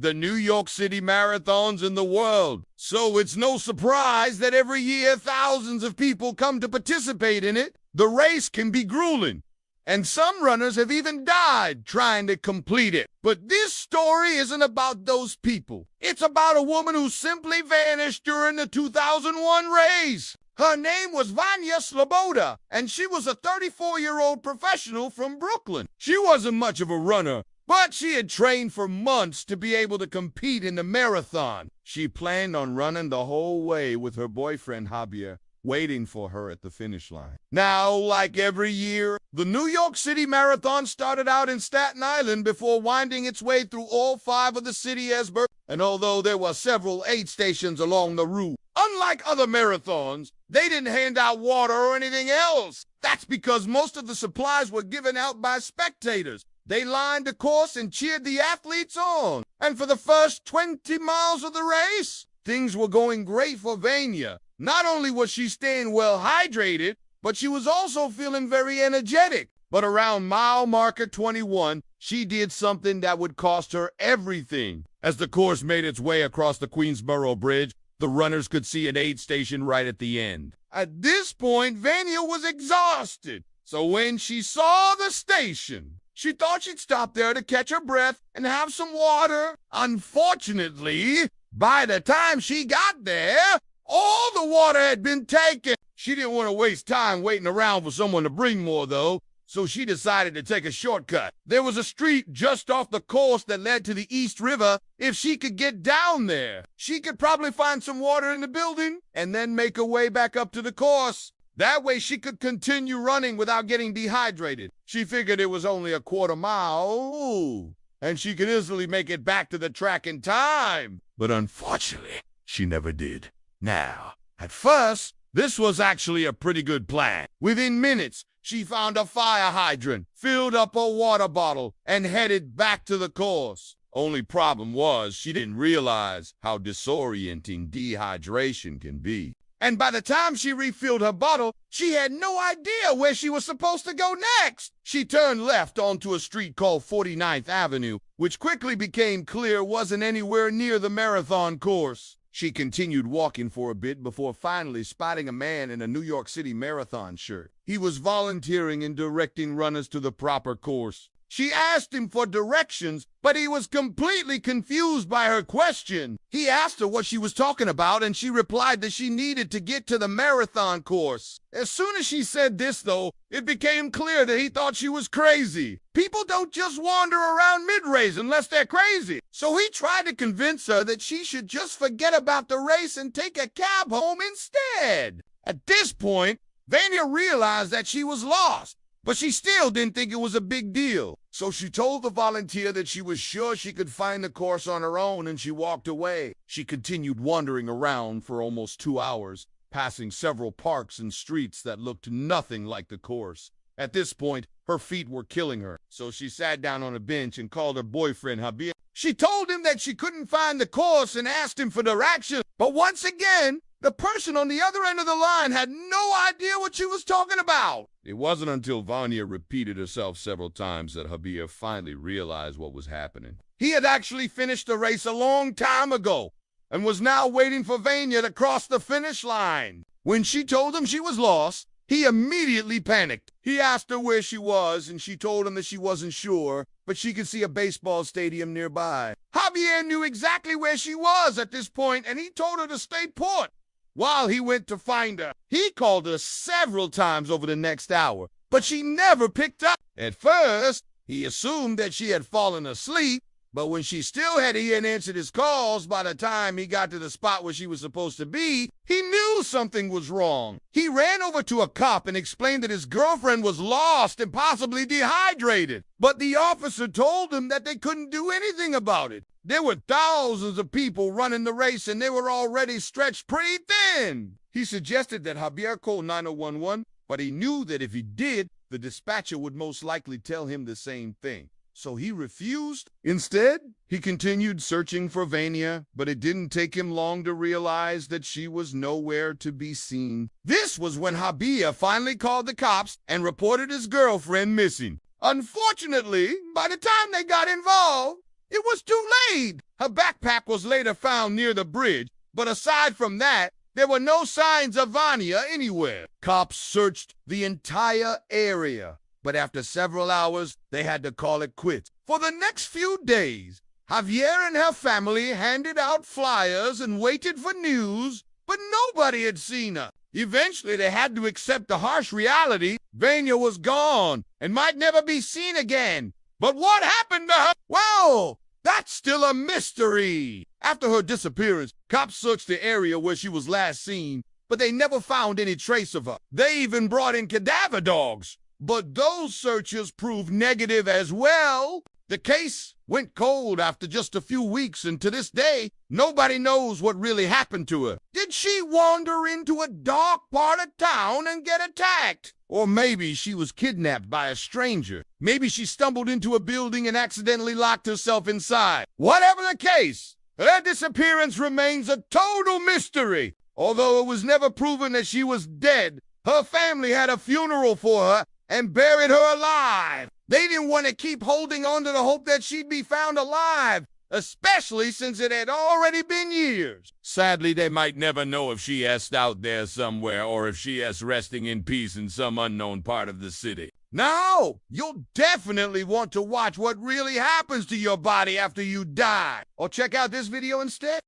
the New York City marathons in the world. So it's no surprise that every year thousands of people come to participate in it. The race can be grueling, and some runners have even died trying to complete it. But this story isn't about those people. It's about a woman who simply vanished during the 2001 race. Her name was Vanya Sloboda, and she was a 34-year-old professional from Brooklyn. She wasn't much of a runner, but she had trained for months to be able to compete in the marathon. She planned on running the whole way with her boyfriend Javier, waiting for her at the finish line. Now, like every year, the New York City Marathon started out in Staten Island before winding its way through all 5 of the city as bur. And although there were several aid stations along the route, unlike other marathons, they didn't hand out water or anything else. That's because most of the supplies were given out by spectators. They lined the course and cheered the athletes on. And for the first 20 miles of the race, things were going great for Vanya. Not only was she staying well hydrated, but she was also feeling very energetic. But around mile marker 21, she did something that would cost her everything. As the course made its way across the Queensboro Bridge, the runners could see an aid station right at the end. At this point, Vanya was exhausted. So when she saw the station, she thought she'd stop there to catch her breath and have some water. Unfortunately, by the time she got there, all the water had been taken. She didn't want to waste time waiting around for someone to bring more, though, so she decided to take a shortcut. There was a street just off the course that led to the East River. If she could get down there, she could probably find some water in the building and then make her way back up to the course. That way she could continue running without getting dehydrated. She figured it was only a quarter mile, and she could easily make it back to the track in time. But unfortunately, she never did. Now, at first, this was actually a pretty good plan. Within minutes, she found a fire hydrant, filled up a water bottle, and headed back to the course. Only problem was she didn't realize how disorienting dehydration can be. And by the time she refilled her bottle, she had no idea where she was supposed to go next. She turned left onto a street called 49th Avenue, which quickly became clear wasn't anywhere near the marathon course. She continued walking for a bit before finally spotting a man in a New York City Marathon shirt. He was volunteering and directing runners to the proper course. She asked him for directions, but he was completely confused by her question. He asked her what she was talking about, and she replied that she needed to get to the marathon course. As soon as she said this, though, it became clear that he thought she was crazy. People don't just wander around mid-race unless they're crazy. So he tried to convince her that she should just forget about the race and take a cab home instead. At this point, Vanya realized that she was lost, but she still didn't think it was a big deal. So she told the volunteer that she was sure she could find the course on her own, and she walked away. She continued wandering around for almost 2 hours, passing several parks and streets that looked nothing like the course. At this point, her feet were killing her, so she sat down on a bench and called her boyfriend Javier. She told him that she couldn't find the course and asked him for directions, but once again, the person on the other end of the line had no idea what she was talking about. It wasn't until Vanya repeated herself several times that Javier finally realized what was happening. He had actually finished the race a long time ago and was now waiting for Vanya to cross the finish line. When she told him she was lost, he immediately panicked. He asked her where she was, and she told him that she wasn't sure, but she could see a baseball stadium nearby. Javier knew exactly where she was at this point, and he told her to stay put while he went to find her. He called her several times over the next hour, but she never picked up. At first, he assumed that she had fallen asleep, but when she still hadn't answered his calls by the time he got to the spot where she was supposed to be, he knew something was wrong. He ran over to a cop and explained that his girlfriend was lost and possibly dehydrated, but the officer told him that they couldn't do anything about it. There were thousands of people running the race, and they were already stretched pretty thin. He suggested that Javier call 911, but he knew that if he did, the dispatcher would most likely tell him the same thing. So he refused. Instead, he continued searching for Vanya, but it didn't take him long to realize that she was nowhere to be seen. This was when Javier finally called the cops and reported his girlfriend missing. Unfortunately, by the time they got involved, It was too late. Her backpack was later found near the bridge, but aside from that, there were no signs of Vanya anywhere. Cops searched the entire area, but after several hours, they had to call it quits. For the next few days, Javier and her family handed out flyers and waited for news, but nobody had seen her. Eventually, they had to accept the harsh reality. Vanya was gone and might never be seen again. But what happened to her? Well, that's still a mystery. After her disappearance, cops searched the area where she was last seen, but they never found any trace of her. They even brought in cadaver dogs, but those searches proved negative as well. The case went cold after just a few weeks, and to this day, nobody knows what really happened to her. Did she wander into a dark part of town and get attacked? Or maybe she was kidnapped by a stranger. Maybe she stumbled into a building and accidentally locked herself inside. Whatever the case, her disappearance remains a total mystery. Although it was never proven that she was dead, her family had a funeral for her and buried her alive. They didn't want to keep holding on to the hope that she'd be found alive, especially since it had already been years. Sadly, they might never know if she is out there somewhere or if she is resting in peace in some unknown part of the city. Now, you'll definitely want to watch what really happens to your body after you die. Or check out this video instead.